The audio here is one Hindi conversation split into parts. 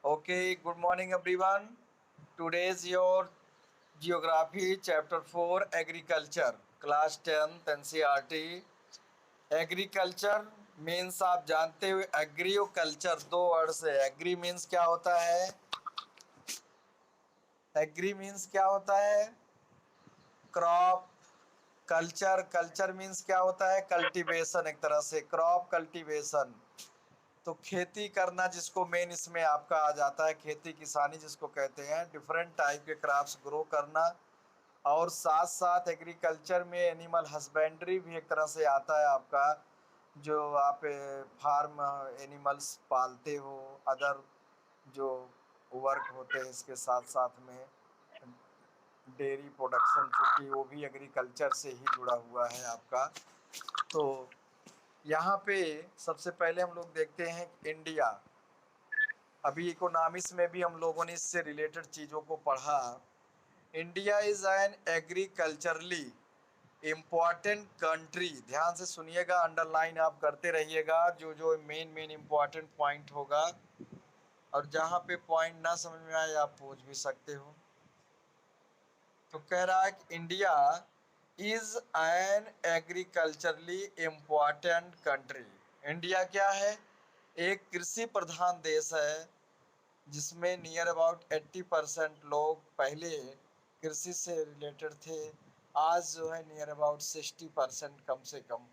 Okay, good morning everyone. Today is your Geography Chapter 4 Agriculture Class 10th NCERT. Agriculture means आप जानते हो एग्री और कल्चर दो वर्ड से। एग्री मीन्स क्या होता है? एग्री मीन्स क्या होता है? क्रॉप। कल्चर मीन्स क्या होता है? कल्टीवेशन, एक तरह से क्रॉप कल्टीवेशन। तो खेती करना जिसको मेन इसमें आपका आ जाता है, खेती किसानी जिसको कहते हैं, डिफरेंट टाइप के क्रॉप्स ग्रो करना। और साथ साथ एग्रीकल्चर में एनिमल हस्बेंड्री भी एक तरह से आता है आपका, जो आप फार्म एनिमल्स पालते हो। अदर जो वर्क होते हैं इसके साथ साथ में डेयरी प्रोडक्शन, चूँकि वो भी एग्रीकल्चर से ही जुड़ा हुआ है आपका। तो यहाँ पे सबसे पहले हम लोग देखते हैं इंडिया। अभी इकोनॉमिक्स में भी हम लोगों ने इससे रिलेटेड चीज़ों को पढ़ा। India is an agriculturally important country. ध्यान से सुनिएगा, अंडरलाइन आप करते रहिएगा जो जो मेन मेन इम्पॉर्टेंट पॉइंट होगा। और जहाँ पे पॉइंट ना समझ में आए आप पूछ भी सकते हो। तो कह रहा है कि India is an agriculturally important country. India क्या है? एक कृषि प्रधान देश है जिसमें नियर अबाउट 80% लोग पहले कृषि से रिलेटेड थे। आज जो है नियर अबाउट 60% कम से कम।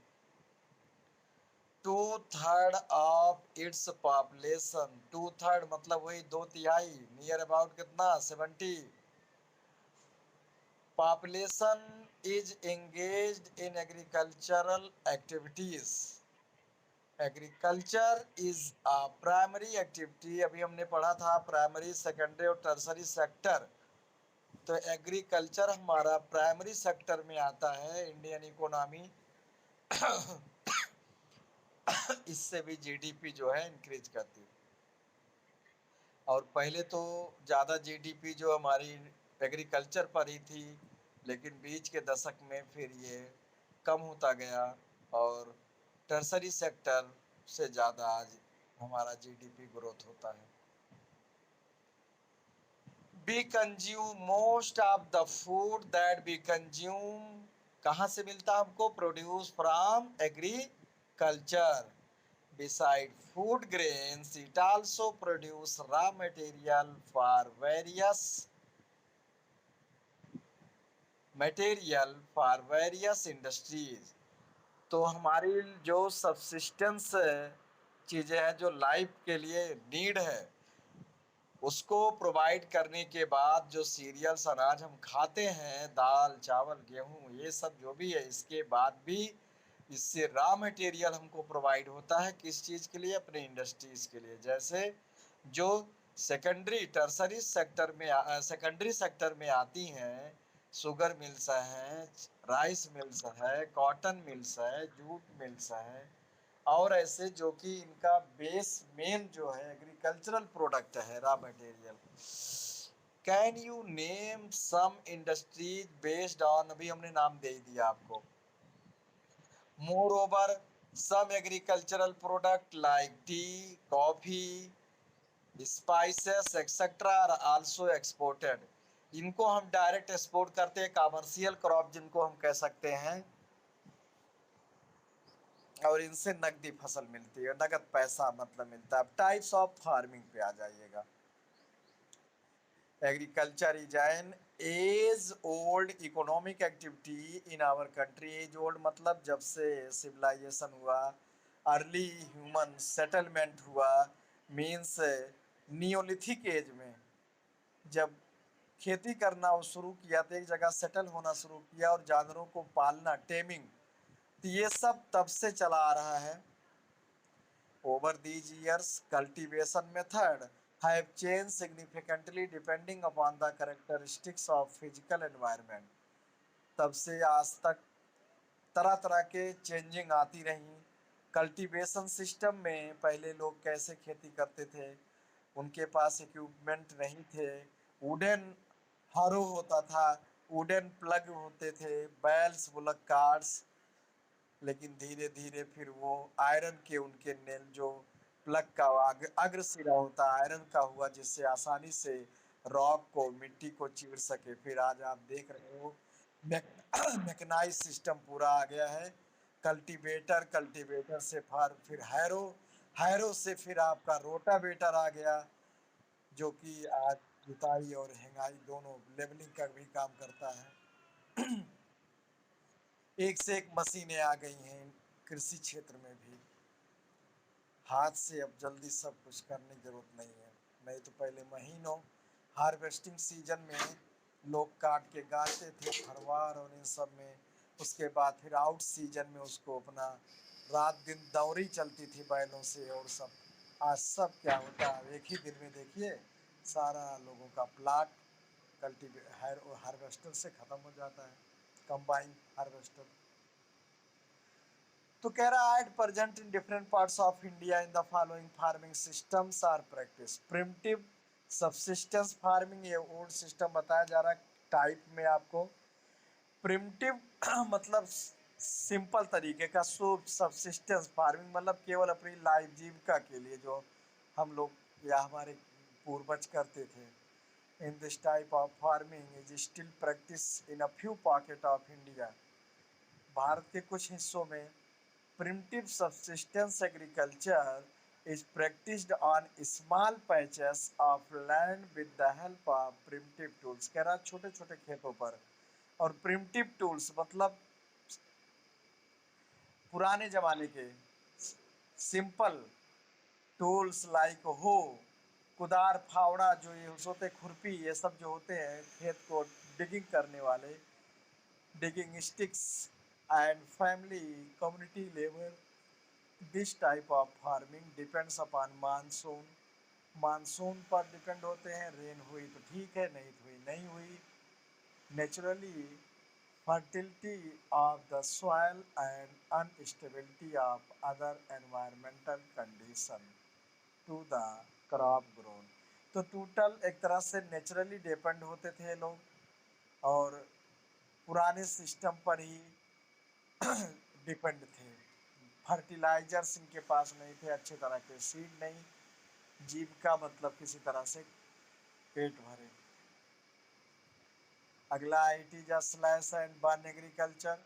2/3 ऑफ इट्स पॉपुलेशन, 2/3 मतलब वही 2/3, नियर अबाउट कितना 70 population is engaged in agricultural activities. Agriculture is a primary activity. अभी हमने पढ़ा था प्राइमरी, सेकेंडरी और टर्सरी सेक्टर। तो एग्रीकल्चर हमारा प्राइमरी सेक्टर में आता है इंडियन इकोनॉमी। इससे भी जीडीपी जो है इंक्रीज करती है। और पहले तो ज़्यादा जीडीपी जो हमारी एग्रीकल्चर पर ही थी, लेकिन बीच के दशक में फिर ये कम होता गया और टर्सरी सेक्टर से ज़्यादा आज हमारा जीडीपी ग्रोथ होता है। We consume most of the food that we consume कहाँ से मिलता है हमको? Produce from agriculture. Beside food grains, it also produce raw material for various industries। तो हमारी जो सब्सिस्टेंस चीज़ें हैं, जो लाइफ के लिए नीड है, उसको प्रोवाइड करने के बाद जो सीरियल्स अनाज हम खाते हैं, दाल चावल गेहूं ये सब जो भी है, इसके बाद भी इससे रॉ मटेरियल हमको प्रोवाइड होता है। किस चीज़ के लिए? अपने इंडस्ट्रीज़ के लिए। जैसे जो सेकेंडरी सेक्टर में आती हैं, शुगर मिल्स हैं, राइस मिल्स है, कॉटन मिल्स है, जूट मिल्स है, और ऐसे जो कि इनका बेस मेन जो है एग्रीकल्चरल प्रोडक्ट है, raw material. Can you name some industries based on? अभी हमने नाम दे ही दिया आपको। Moreover some agricultural product like tea, coffee, spices etcetera are also exported. इनको हम डायरेक्ट एक्सपोर्ट करते हैं, कॉमर्शियल क्रॉप जिनको हम कह सकते हैं। और इनसे नकदी फसल मिलती है, नगद पैसा मतलब मिलता है। अब टाइप्स ऑफ फार्मिंग पे आ जाइएगा। Agriculture is an age old economic activity in our country. Age old मतलब जब से सिविलाइजेशन हुआ, अर्ली ह्यूमन सेटलमेंट हुआ, मीन्स नियोलिथिक एज में जब खेती करना वो शुरू किया तो एक जगह सेटल होना शुरू किया और जानवरों को पालना, टेमिंग, तो ये सब तब से चला आ रहा है। Over these years, cultivation method have changed significantly depending upon the characteristics of physical environment। तब से आज तक तरह तरह के चेंजिंग आती रही। कल्टीवेशन सिस्टम में पहले लोग कैसे खेती करते थे? उनके पास इक्विपमेंट नहीं थे। वुडन हरो होता था, वुडन प्लग होते थे, बैल्स, बुलक कार्ड्स। लेकिन धीरे धीरे फिर वो आयरन के उनके नेल जो प्लग का अग्र सिरा होता है आयरन का हुआ, जिससे आसानी से रॉक को, मिट्टी को चीर सके। फिर आज आप देख रहे हो मैकेनाइज सिस्टम पूरा आ गया है। कल्टीवेटर, कल्टीवेटर से फिर हैरो, हैरो से फिर आपका रोटावेटर आ गया, जो कि आज जुताई और हेंगाई दोनों लेवलिंग का भी काम करता है। एक से एक मशीनें आ गई हैं कृषि क्षेत्र में भी। हाथ से अब जल्दी सब कुछ करने की जरूरत नहीं है। नहीं तो पहले महीनों हार्वेस्टिंग सीजन में लोग काट के गाड़ते थे फरवार और इन सब में। उसके बाद फिर आउट सीजन में उसको अपना रात दिन दौड़ी चलती थी बैलों से और सब। आज सब क्या होता है, एक ही दिन में देखिए सारा लोगों का प्लाट हार्वेस्टर से ख़त्म हो जाता है, कंबाइन हार्वेस्टर। तो कह रहा at present in different parts of India in the following farming systems are practice. Primitive subsistence farming, ये ओल्ड सिस्टम बताया जा रहा है टाइप में आपको। प्रिमिटिव मतलब सिंपल तरीके का। सबसिस्टेंस फार्मिंग मतलब केवल अपनी लाइफ जीविका के लिए, जो हम लोग या हमारे पूर्वज करते थे। In this type of farming is still practice in a few pocket of India. Bharat के कुछ हिस्सों में primitive subsistence agriculture is practiced on small patches of land with the help of primitive tools। कह रहा छोटे छोटे खेतों पर। और primitive tools मतलब पुराने जमाने के सिंपल टूल्स लाइक हो, कुदार, फावड़ा, जो ये होते, खुरपी, ये सब जो होते हैं खेत को डिगिंग करने वाले, digging sticks and family community labour. This type of farming depends upon monsoon. Monsoon पर डिपेंड होते हैं, रेन हुई तो ठीक है, नहीं तो हुई नहीं हुई। Naturally fertility of the soil and unstability of other environmental condition to the crop grown. तो टोटल एक तरह से नेचुरली डिपेंड होते थे लोग, और पुराने सिस्टम पर ही डिपेंड थे। फर्टिलाइजर्स इनके पास नहीं थे, अच्छे तरह के सीड नहीं, जीविका मतलब किसी तरह से पेट भरे। अगला it is a slash and burn agriculture.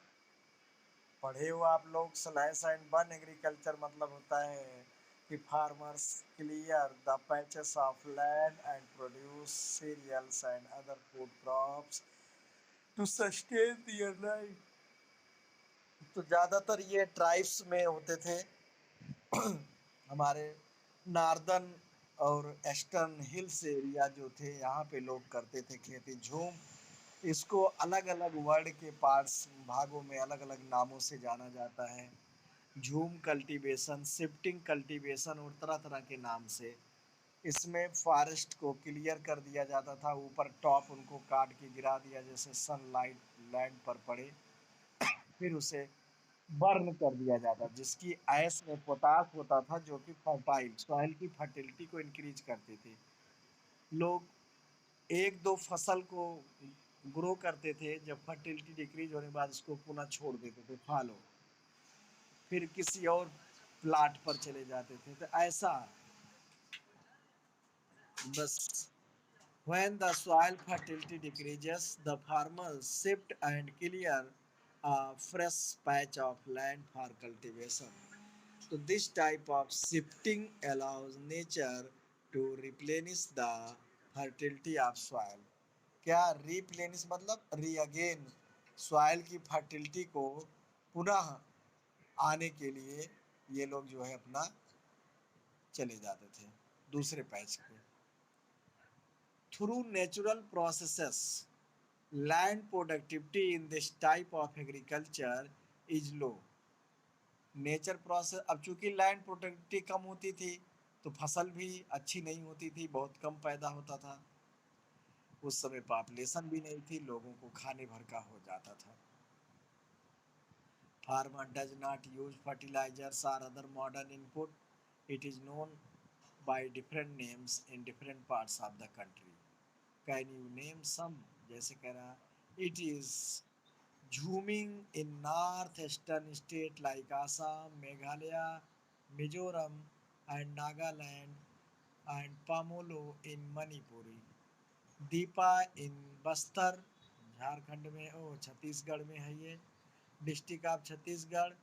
पढ़े हो आप लोग, स्लैश एंड बर्न एग्रीकल्चर मतलब होता है कि farmers clear the patches of land and produce cereals and other food crops to sustain their life. तो ज़्यादातर ये ट्राइब्स में होते थे, हमारे नार्दर्न और ईस्टर्न हिल्स एरिया जो थे, यहाँ पे लोग करते थे खेती। झूम, इसको अलग अलग वर्ल्ड के पार्ट्स भागों में अलग अलग नामों से जाना जाता है। झूम कल्टीवेशन, शिफ्टिंग कल्टीवेशन और तरह तरह के नाम से। इसमें फॉरेस्ट को क्लियर कर दिया जाता था, ऊपर टॉप उनको काट के गिरा दिया जैसे सनलाइट लैंड पर पड़े, फिर उसे बर्न कर दिया जाता, जिसकी ऐश में पोटास होता था, जो कि फर्टाइल सॉइल की फर्टिलिटी को इंक्रीज करती थी। लोग एक दो फसल को ग्रो करते थे, जब फर्टिलिटी डिक्रीज होने के बाद उसको पुनः छोड़ देते थे फॉलो, फिर किसी और प्लाट पर चले जाते थे। तो ऐसा बस। when the soil fertility decreases, the farmers shift and clear a fresh patch of land for cultivation. So this type of shifting allows nature to replenish the fertility of soil। क्या रिप्लेनिश मतलब री अगेन, सॉइल की फर्टिलिटी को पुनः आने के लिए ये लोग जो है अपना चले जाते थे दूसरे पैच पे। Through natural processes land productivity in this type of agriculture is low. Nature process, अब चूंकि लैंड प्रोडक्टिविटी कम होती थी तो फसल भी अच्छी नहीं होती थी, बहुत कम पैदा होता था। उस समय पॉपुलेशन भी नहीं थी, लोगों को खाने भर का हो जाता था। Farmer does not use fertilisers और other modern input. It is known by different names in different parts of the country. Can you name some? जैसे कह रहा it is jhuming in north eastern state like Assam, Meghalaya, Mizoram and Nagaland and Pamolo in Manipuri. Dipa in Bastar Jharkhand में, ओ छत्तीसगढ़ में है ये, district of Chhattisgarh.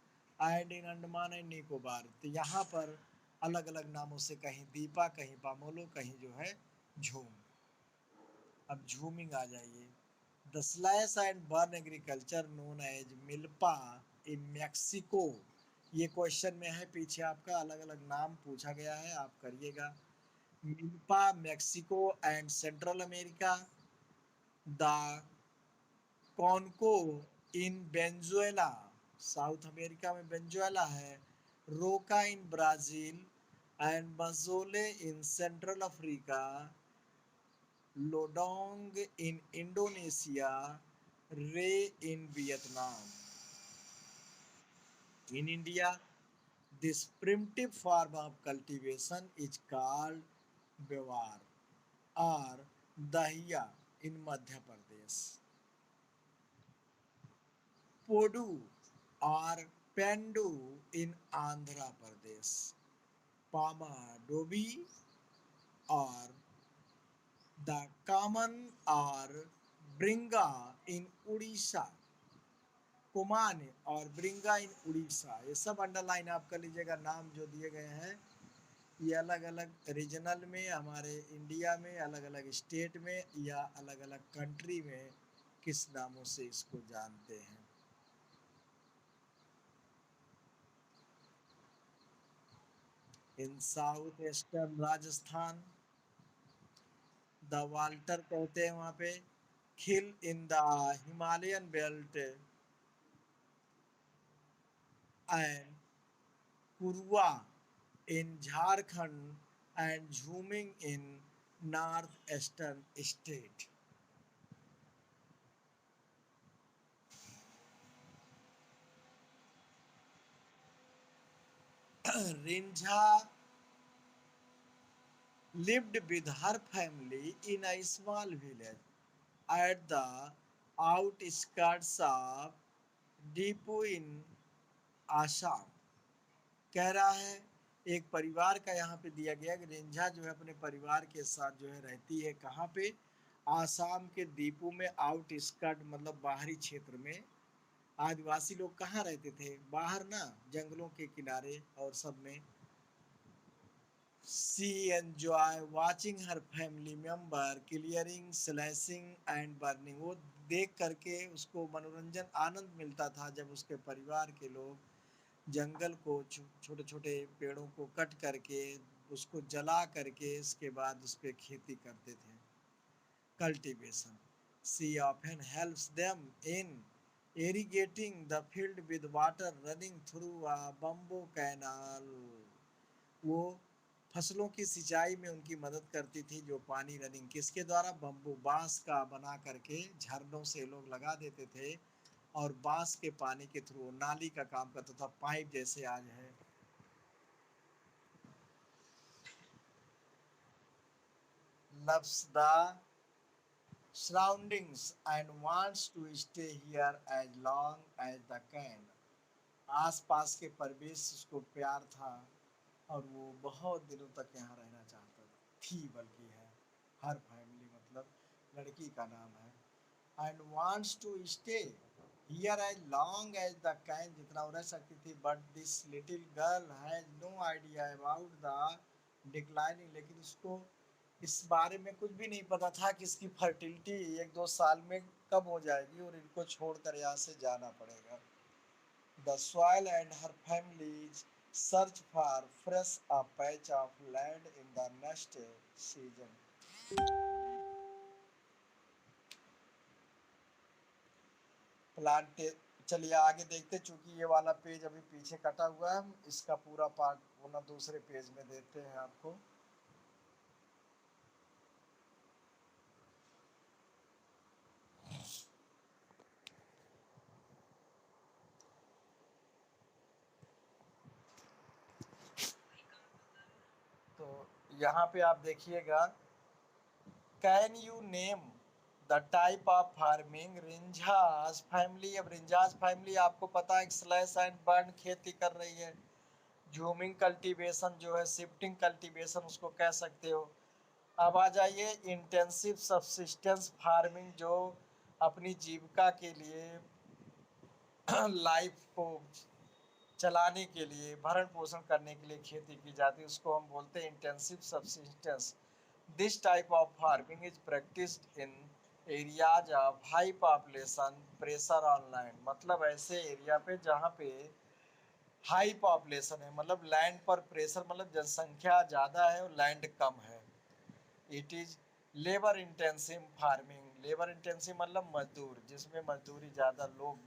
And in Andaman and Nicobar, तो यहाँ पर अलग अलग नामों से, कहीं दीपा, कहीं पामोलो, कहीं जो है झूम। अब झूमिंग आ जाइए। The slash and burn agriculture known as milpa in Mexico. ये क्वेश्चन में है, पीछे आपका अलग अलग नाम पूछा गया है, आप करिएगा। Milpa Mexico and central America. The conuco in Venezuela, south America में वेनेजुएला है। Roca in Brazil and masole in central Africa. Ladang in Indonesia, ray in Vietnam. In India, this primitive form of cultivation is called Bewar or Dahiya in Madhya Pradesh. Podu or Pendu in Andhra Pradesh. Pama Dobi or the common or Bringa in Odisha. Kuman और ब्रिंगा इन उड़ीसा, ये सब अंडरलाइन आप कर लीजिएगा। नाम जो दिए गए हैं ये अलग अलग रीजनल में, हमारे इंडिया में अलग अलग स्टेट में या अलग अलग कंट्री में किस नामों से इसको जानते हैं। In south eastern Rajasthan the वाल्टर कहते हैं वहाँ पे। Khil in the Himalayan belt and kurua in Jharkhand and jhuming in north eastern state. Rinjha lived with her family in a small village at the outskirts of Dipu in Assam. कह रहा है एक परिवार का यहाँ पे दिया गया कि रिंझा जो है अपने परिवार के साथ जो है रहती है कहाँ पे, आसाम के दीपू में। आउट स्कर्ट मतलब बाहरी क्षेत्र में। आदिवासी लोग कहाँ रहते थे, बाहर ना, जंगलों के किनारे और सब में। See enjoy watching her family member clearing slashing and burning. वो देख करके उसको मनोरंजन आनंद मिलता था जब उसके परिवार के लोग जंगल को, छोटे छोटे पेड़ों को कट करके उसको जला करके इसके बाद उस पर खेती करते थे। Cultivation, see often helps them in irrigating the field with water running through a bamboo canal। वो फसलों की सिंचाई में उनकी मदद करती थी, जो पानी रनिंग किसके द्वारा, बम्बू, बांस का बना करके झरनों से लोग लगा देते थे और बांस के पानी के थ्रू नाली का काम करता था, पाइप जैसे आज है। loves the surroundings and wants to stay here as long as the can। आस पास के परिवेश उसको प्यार था और वो बहुत दिनों तक यहाँ रहना चाहता थी, बल्कि है। हर फैमिली मतलब लड़की का नाम है। And wants to stay here as long as the can, जितना वो रह सकती थी। But this little girl has no idea about the declining, लेकिन उसको इस बारे में कुछ भी नहीं पता था कि इसकी फर्टिलिटी एक दो साल में कब हो जाएगी और इनको छोड़कर यहाँ से जाना पड़ेगा। The soil and her family search for fresh a patch of land in the next season। Plantae, चलिए आगे देखते, चूंकि ये वाला पेज अभी पीछे कटा हुआ है, इसका पूरा पार्ट होना दूसरे पेज में देते हैं आपको। तो यहाँ पे आप देखिएगा, can you name the type of farming Rinjha's family. अब रिंझास फैमिली आपको पता है स्लैश एंड बर्न खेती कर रही है। जूमिंग कल्टीवेशन जो है, शिफ्टिंग कल्टीवेशन उसको कह सकते हो। अब आ जाइए इंटेंसिव सबसिस्टेंस फार्मिंग, जो अपनी जीविका के लिए लाइफ को चलाने के लिए, भरण पोषण करने के लिए खेती की जाती है, उसको हम बोलते हैं intensive subsistence. This type of farming is practised in areas of high population pressure on land, मतलब ऐसे एरिया पे जहाँ पे हाई पॉपुलेशन है, मतलब लैंड पर प्रेशर, मतलब जनसंख्या ज़्यादा है और लैंड कम है। It is labour intensive farming, labour intensive मतलब मजदूर, जिसमें मजदूरी ज़्यादा, लोग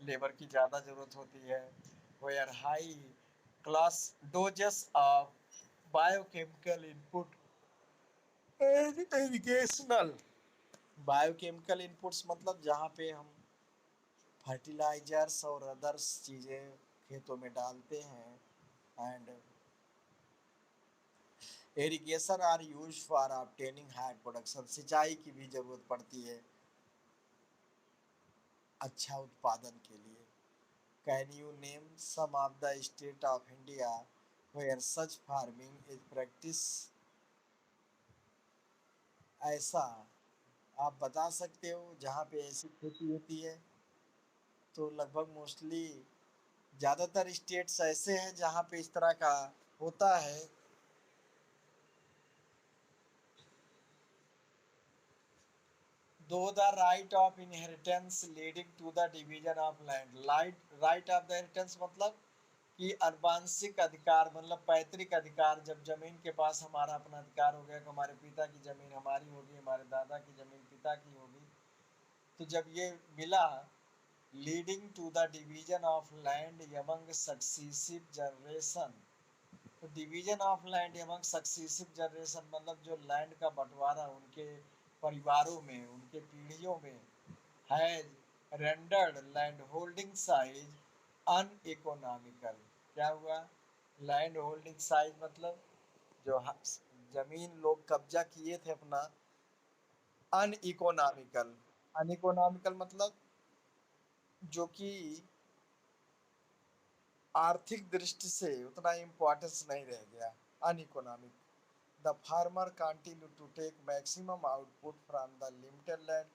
लेबर की ज़्यादा ज़रूरत होती है। Where high class doses of biochemical input and educational, biochemical inputs मतलब जहाँ पे हम फर्टिलाइजर्स और अदर्स चीज़ें खेतों में डालते हैं। And irrigation are use for obtaining high production, सिंचाई की भी ज़रूरत पड़ती है अच्छा उत्पादन के लिए। Can you name some of the state of India where such farming is practice, ऐसा आप बता सकते हो जहाँ पे ऐसी खेती होती है? तो लगभग मोस्टली ज़्यादातर स्टेट्स ऐसे हैं जहाँ पे इस तरह का होता है। दो the right of inheritance leading to the division of land, right of the inheritance मतलब कि अनुवांशिक अधिकार, मतलब पैतृक अधिकार, जब जमीन के पास हमारा अपना अधिकार हो गया कि हमारे पिता की जमीन हमारी होगी, हमारे दादा की जमीन पिता की होगी, तो जब ये मिला, leading to the division of land among successive generation, तो division of land among successive generation मतलब जो लैंड का बंटवारा उनके परिवारों में, उनके पीढ़ियों में, has rendered land holding size uneconomical. क्या हुआ? लैंड होल्डिंग साइज मतलब जो जमीन लोग कब्जा किए थे अपना, अनइकोनॉमिकल, अनइकोनॉमिकल मतलब जो कि आर्थिक दृष्टि से उतना इम्पोर्टेंस नहीं रह गया, uneconomic. The farmer continue to take maximum output from the limited land,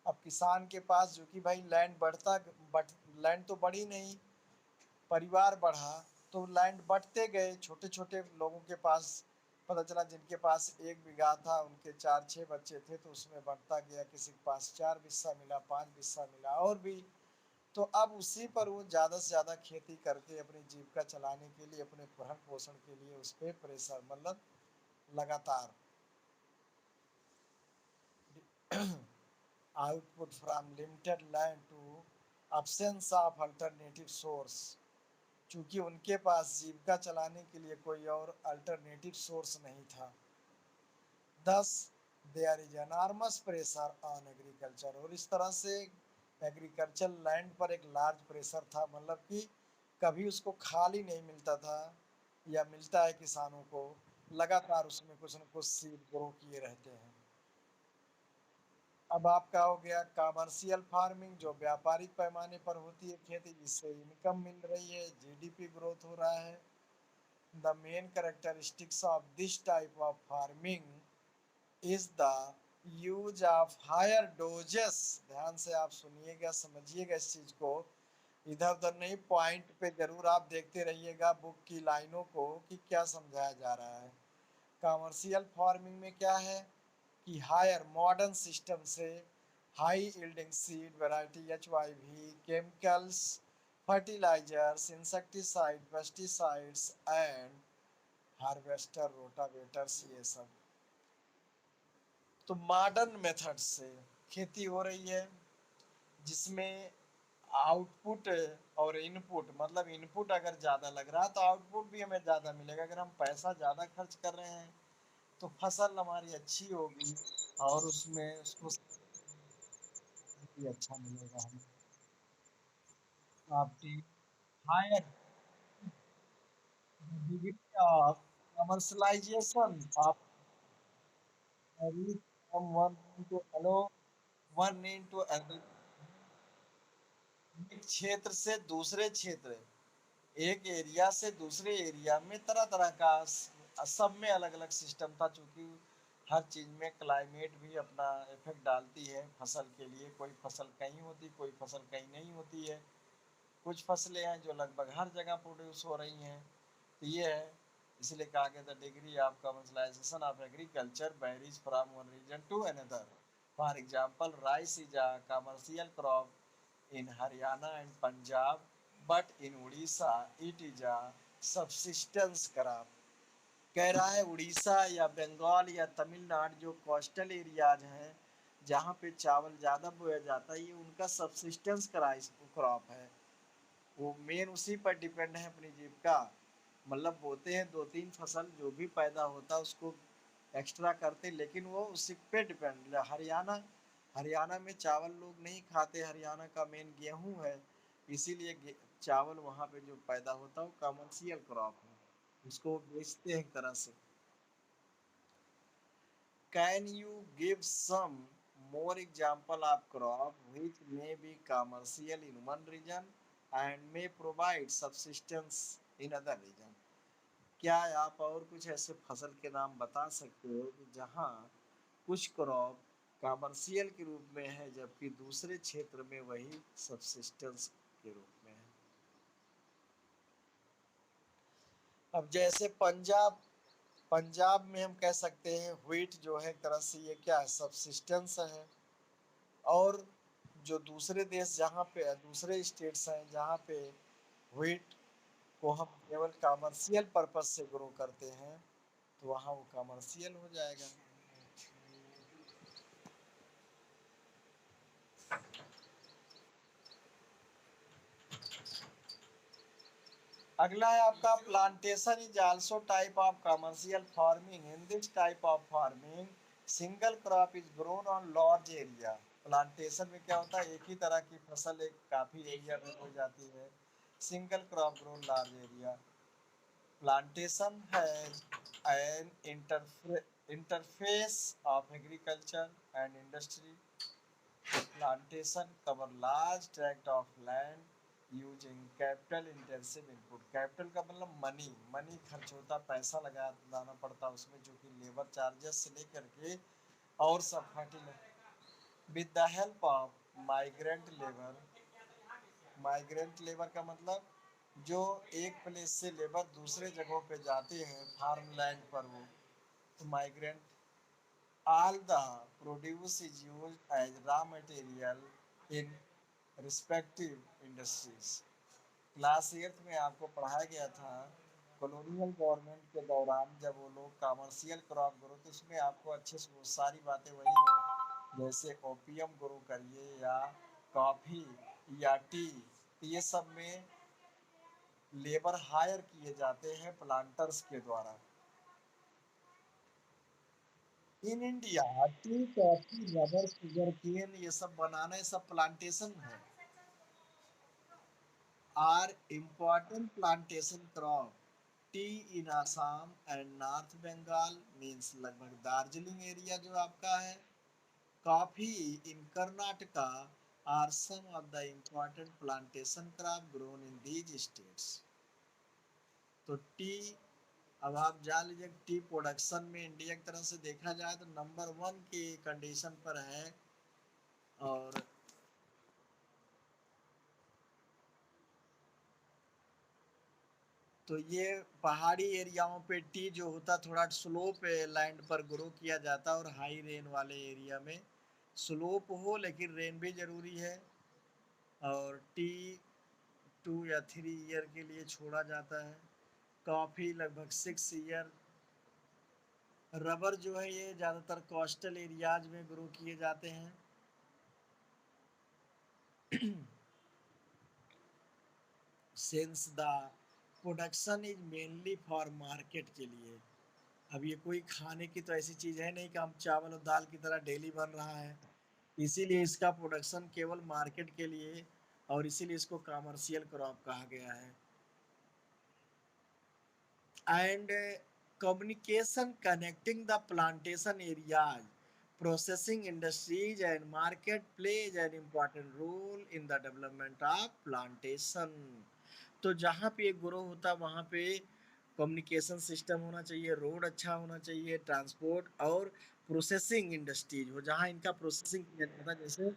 अब किसान के पास जो कि भाई लैंड बढ़ता, बट लैंड तो बढ़ी नहीं, परिवार बढ़ा, तो लैंड बढ़ते गए, छोटे छोटे लोगों के पास पता चला जिनके पास 1 बीघा था उनके 4-6 बच्चे थे, तो उसमें बढ़ता गया, किसी के पास 4 बिस्सा मिला, 5 बिस्सा मिला, और भी। तो अब उसी पर वो ज़्यादा से ज़्यादा खेती करके अपनी जीविका चलाने के लिए, अपने भरण पोषण के लिए उस पर प्रेशर, मतलब लगातार output from limited land to absence of alternative source, चूंकि उनके पास जीविका चलाने के लिए कोई और अल्टरनेटिव सोर्स नहीं था। Thus there is enormous pressure on agriculture, और इस तरह से एग्रीकल्चर लैंड पर एक लार्ज प्रेशर था, मतलब कि कभी उसको खाली नहीं मिलता था, या मिलता है किसानों को, लगातार उसमें कुछ न कुछ सीड ग्रो किए रहते हैं। अब आपका हो गया कमर्शियल फार्मिंग, जो व्यापारिक पैमाने पर होती है खेती, जिससे इनकम मिल रही है, जीडीपी ग्रोथ हो रहा है। The main characteristics of this type of farming is the use of higher doses, ध्यान से आप सुनिएगा, समझिएगा इस चीज को, इधर उधर नहीं, पॉइंट पे जरूर आप देखते रहिएगा बुक की लाइनों को कि क्या समझाया जा रहा है। कमर्शियल फार्मिंग में क्या है कि हायर मॉडर्न सिस्टम से high yielding seed variety, HYV, chemicals, fertilisers, insecticide, pesticides and harvester, rotavators, ये सब। तो मॉडर्न मेथड से खेती हो रही है, जिसमें आउटपुट और इनपुट, मतलब इनपुट अगर ज़्यादा लग रहा है तो आउटपुट भी हमें ज़्यादा मिलेगा। अगर हम पैसा ज़्यादा खर्च कर रहे हैं तो फसल हमारी अच्छी होगी, और उसमें उसको भी अच्छा मिलेगा हमें। आपकी higher degree of commercialisation of from one into hello one into एक क्षेत्र से दूसरे क्षेत्र, एक एरिया से दूसरे एरिया में तरह तरह का सब में अलग अलग सिस्टम था, चूंकि हर चीज में क्लाइमेट भी अपना इफेक्ट डालती है फसल के लिए। कोई फसल कहीं होती, कोई फसल कहीं नहीं होती है। कुछ फसलें हैं जो लगभग हर जगह प्रोड्यूस हो रही हैं। तो ये है, इसलिए कहा गया था degree of commercialisation of agriculture varies from one region to another. For example, rice is a commercial crop in Haryana and Punjab, but in Odisha it is a subsistence crop। कह रहा है उड़ीसा या बंगाल या तमिलनाडु जो कोस्टल एरियाज हैं जहाँ पे चावल ज़्यादा बोया जाता है, ये उनका सब्सिस्टेंस क्रॉप है। वो मेन उसी पर डिपेंड है अपनी जीविका। मतलब बोते हैं दो तीन फसल, जो भी पैदा होता है उसको एक्स्ट्रा करते, लेकिन वो उसी पे डिपेंड। हरियाणा में चावल लोग नहीं खाते, हरियाणा का मेन गेहूं है। इसीलिए चावल वहाँ पे जो पैदा होता है वो कमर्शियल क्रॉप है, उसको बेचते हैं एक तरह से। Can you give some more example of crop which may be commercial in one region and may provide subsistence in other region। क्या आप और कुछ ऐसे फसल के नाम बता सकते हो कि जहाँ कुछ क्रॉप कमर्शियल के रूप में है जबकि दूसरे क्षेत्र में वही सबसिस्टेंस के रूप में है? अब जैसे पंजाब, पंजाब में हम कह सकते हैं व्हीट जो है एक तरह से ये क्या है, सबसिस्टेंस है। और जो दूसरे देश जहाँ पे, दूसरे स्टेट्स हैं जहाँ पे व्हीट को हम केवल कमर्शियल पर्पज से ग्रो करते हैं, तो वहाँ वो कमर्शियल हो जाएगा। अगला है आपका plantation is also type of commercial farming. In this type of farming single crop is grown on large area. Plantation में क्या होता है, एक ही तरह की फसल एक काफी एरिया में हो जाती है। Single crop grown large area. Plantation है an interface of agriculture and industry. Plantation cover large tract of land using capital intensive input। Capital का मतलब मनी, मनी खर्च होता, पैसा लगाना पड़ता उसमें, जो कि लेबर चार्जेस से लेकर के और सब fertiliser. With the help of migrant labour. Migrant labour का मतलब जो एक प्लेस से लेबर दूसरे जगहों पे जाते हैं फार्म लैंड पर, वो तो migrant. All the produce is used as raw material in respective industries। Class eighth में आपको पढ़ाया गया था, कॉलोनियल गवर्नमेंट के दौरान जब वो लोग कमर्शियल क्रॉप ग्रो, तो उसमें आपको अच्छे से वो सारी बातें वही हैं, जैसे ओपियम ग्रो करिए या कॉफ़ी या टी, तो ये सब में लेबर हायर किए जाते हैं प्लांटर्स के द्वारा। In India tea, coffee, rubber, sugar cane ये सब बनाना, ये सब प्लांटेशन है। Are important plantation crop. Tea in Assam and north Bengal means लगभग दार्जिलिंग एरिया जो आपका है। Coffee in Karnataka are some of the important plantation crop grown in these states. तो टी, अब आप जान लीजिए टी प्रोडक्शन में इंडिया की तरफ से देखा जाए तो नंबर वन की कंडीशन पर है। और तो ये पहाड़ी एरियाओं पे टी जो होता थोड़ा स्लोप लैंड पर ग्रो किया जाता है, और हाई रेन वाले एरिया में स्लोप हो लेकिन रेन भी जरूरी है। और टी 2 या 3 ईयर के लिए छोड़ा जाता है। कॉफ़ी लगभग 6 ईयर। रबर जो है ये ज़्यादातर कोस्टल एरियाज में ग्रो किए जाते हैं। Since the production is mainly for market के लिए। अब ये कोई खाने की तो ऐसी चीज़ है नहीं कि हम चावल और दाल की तरह डेली बन रहा है, इसीलिए इसका प्रोडक्शन केवल मार्केट के लिए, और इसीलिए इसको कमर्शियल क्रॉप कहा गया है। And communication connecting the plantation areas, processing industries and market plays an important role in the development of plantation। तो जहाँ पे ग्रो होता है वहाँ पे कम्युनिकेशन सिस्टम होना चाहिए, रोड अच्छा होना चाहिए, ट्रांसपोर्ट और प्रोसेसिंग इंडस्ट्रीज हो जहाँ इनका प्रोसेसिंग किया जाता है। जैसे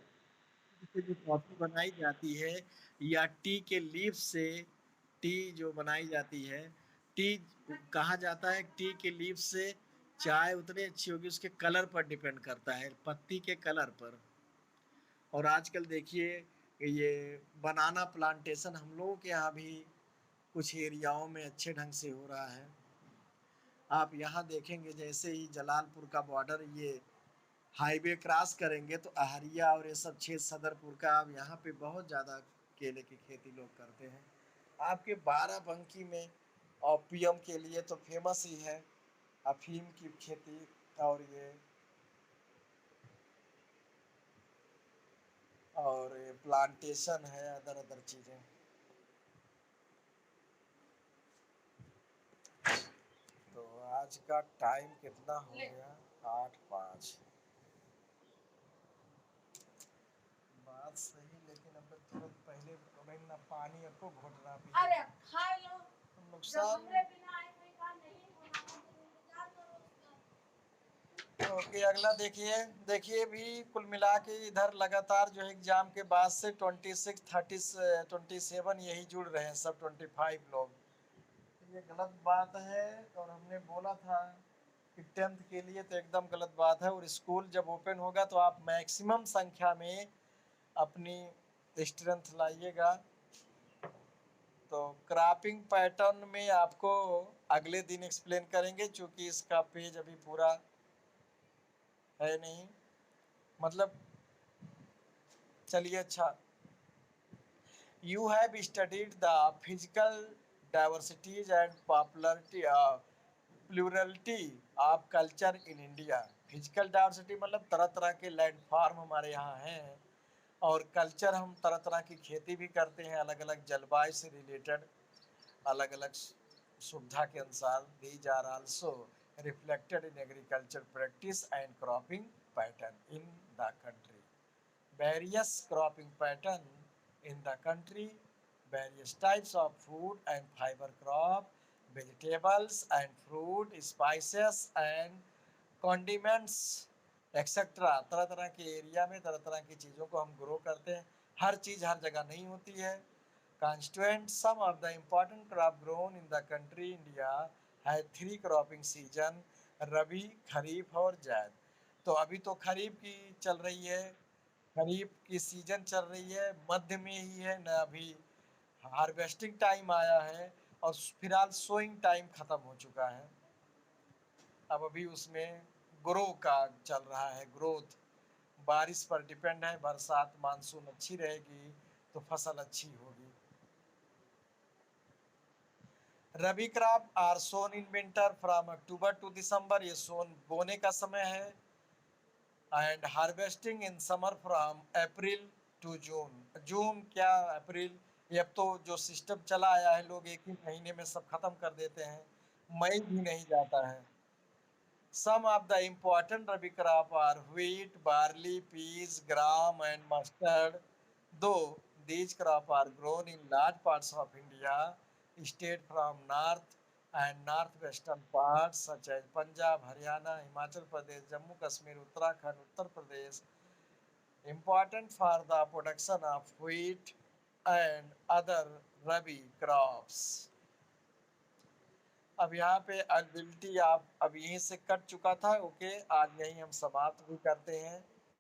से जो कॉफ़ी बनाई जाती है या टी के लीफ से टी जो बनाई जाती है, टी कहा जाता है टी के लीफ से चाय उतनी अच्छी होगी उसके कलर पर डिपेंड करता है, पत्ती के कलर पर। और आजकल देखिए ये बनाना प्लांटेशन हम लोगों के यहाँ भी कुछ एरियाओं में अच्छे ढंग से हो रहा है। आप यहाँ देखेंगे जैसे ही जलालपुर का बॉर्डर ये हाईवे क्रॉस करेंगे तो अहरिया और ये सब क्षेत्र सदरपुर का अब यहाँ पे बहुत ज़्यादा केले की खेती लोग करते हैं। आपके बाराबंकी में ओपियम के लिए तो फेमस ही है, अफीम की खेती और ये प्लांटेशन है, अदर अदर चीज़ें। तो आज का टाइम कितना हो गया? 8:05। बात सही, लेकिन अब तुरंत पहले मैं ना पानी आपको घोटना भी अरे खा लो नुकसान। ओके, अगला देखिए। देखिए भी कुल मिला के इधर लगातार जो है एग्जाम के बाद से 26, 30, 27 यही जुड़ रहे हैं सब, 25 लोग। ये गलत बात है और हमने बोला था कि 10th के लिए तो एकदम गलत बात है। और स्कूल जब ओपन होगा तो आप मैक्सिमम संख्या में अपनी स्ट्रेंथ लाइएगा। तो क्रॉपिंग पैटर्न में आपको अगले दिन एक्सप्लेन करेंगे, क्योंकि इसका पेज अभी पूरा है नहीं, मतलब चलिए अच्छा। You have studied the physical diversities and plurality of culture in India। Physical diversity मतलब तरह तरह के लैंडफॉर्म हमारे यहाँ हैं, और कल्चर हम तरह तरह की खेती भी करते हैं अलग अलग जलवायु से रिलेटेड, अलग अलग सुविधा के अनुसार। These are also reflected in agriculture practice and cropping pattern in the country. Various cropping pattern in the country, various types of food and fiber crop, vegetables and fruit, spices and condiments, etcetera. तरह तरह के एरिया में तरह तरह की चीज़ों को हम ग्रो करते हैं। हर चीज़ हर जगह नहीं होती है। Constituent some of the important crop grown in the country India has 3 cropping season, रबी, खरीफ और जायद। तो अभी तो खरीफ की चल रही है, खरीफ की सीजन चल रही है, मध्य में ही है ना, अभी हार्वेस्टिंग टाइम आया है और फिलहाल सोइंग टाइम खत्म हो चुका है। अब अभी उसमें ग्रो का चल रहा है, ग्रोथ। बारिश पर डिपेंड है, बरसात मानसून अच्छी रहेगी तो फसल अच्छी होगी। Rabi crop are sown in winter from October to December, ये सोन बोने का समय है। And harvesting in summer from April to June. जून क्या अप्रैल, ये अब तो जो सिस्टम चला आया है लोग एक ही महीने में सब खत्म कर देते हैं, मई भी नहीं जाता है। Some of the important rabi crop are wheat, barley, peas, gram, and mustard. Though these crops are grown in large parts of India, state from north and northwestern parts such as Punjab, Haryana, Himachal Pradesh, Jammu Kashmir, Uttarakhand, Uttar Pradesh, important for the production of wheat and other rabi crops। अब यहाँ पे अवेलेबिलिटी आप अब यहीं से कट चुका था। ओके, आज यहीं हम समाप्त भी करते हैं।